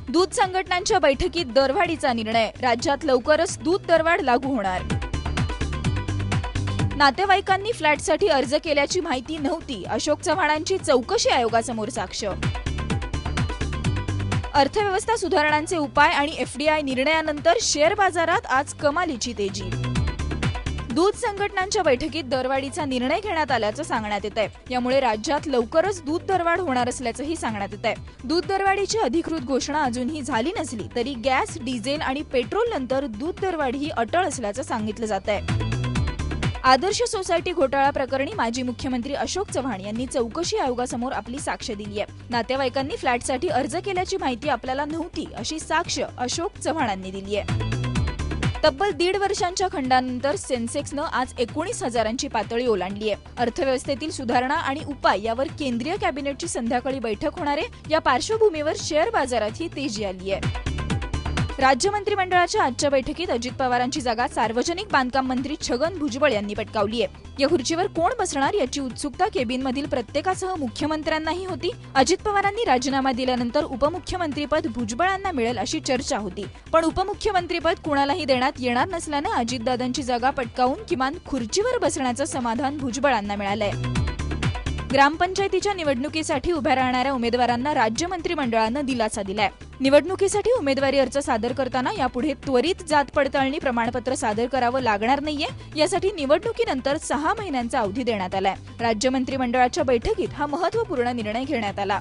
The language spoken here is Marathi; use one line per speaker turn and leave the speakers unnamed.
दूध संघटनांच्या बैठकीत दरवाढीचा निर्णय, राज्यात लवकरच दूध दरवाढ लागू होणार. नातेवाईकांनी फ्लॅटसाठी अर्ज केल्याची माहिती नव्हती, अशोक चव्हाणांची चौकशी आयोगासमोर साक्ष. अर्थव्यवस्था सुधारणांचे उपाय आणि एफडीआय निर्णयानंतर शेअर बाजारात आज कमालीची तेजी. दूध संघटनांच्या बैठकीत दरवाढीचा निर्णय घेण्यात आल्याचं सांगण्यात येत आहे. यामुळे राज्यात लवकरच दूध दरवाढ होणार असल्याचंही सांगण्यात येत आहे. दूध दरवाढीची अधिकृत घोषणा अजूनही झाली नसली तरी गॅस, डिझेल आणि पेट्रोल नंतर दूध दरवाढ ही अटळ असल्याचं सांगितलं जात आहे. आदर्श सोसायटी घोटाळा प्रकरणी माजी मुख्यमंत्री अशोक चव्हाण यांनी चौकशी आयोगासमोर आपली साक्ष दिली आहे. नातेवाईकांनी फ्लॅटसाठी अर्ज केल्याची माहिती आपल्याला नव्हती, अशी साक्ष अशोक चव्हाणांनी दिली आहे. तब्बल 1.5 वर्षांच्या खंडानंतर सेन्सेक्सनं आज 19,000ची पातळी ओलांडली आहे. अर्थव्यवस्थेतील सुधारणा आणि उपाय यावर केंद्रीय कॅबिनेटची संध्याकाळी बैठक होणार आहे. या पार्श्वभूमीवर शेअर बाजारात ही तेजी आली आहे. राज्य मंत्रिमंडळाच्या आजच्या बैठकीत अजित पवारांची जागा सार्वजनिक बांधकाम मंत्री छगन भुजबळ यांनी पटकावली आहे. या खुर्चीवर कोण बसणार याची उत्सुकता केबिनमधील प्रत्येकासह मुख्यमंत्र्यांनाही होती. अजित पवारांनी राजीनामा दिल्यानंतर उपमुख्यमंत्रीपद भुजबळांना मिळेल अशी चर्चा होती. पण उपमुख्यमंत्रीपद कुणालाही देण्यात येणार नसल्यानं अजितदादांची जागा पटकावून किमान खुर्चीवर बसण्याचं समाधान भुजबळांना मिळालंय. ग्रामपंचायतीच्या निवडणुकीसाठी उभ्या राहणाऱ्या उमेदवारांना राज्य मंत्रिमंडळानं दिलासा दिलाय. निवडणुकीसाठी उमेदवारी अर्ज सादर करताना यापुढे त्वरित जात पडताळणी प्रमाणपत्र सादर करावं लागणार नाहीये. यासाठी निवडणुकीनंतर 6 महिन्यांचा अवधी देण्यात आलाय. राज्य मंत्रिमंडळाच्या बैठकीत हा महत्त्वपूर्ण निर्णय घेण्यात आला.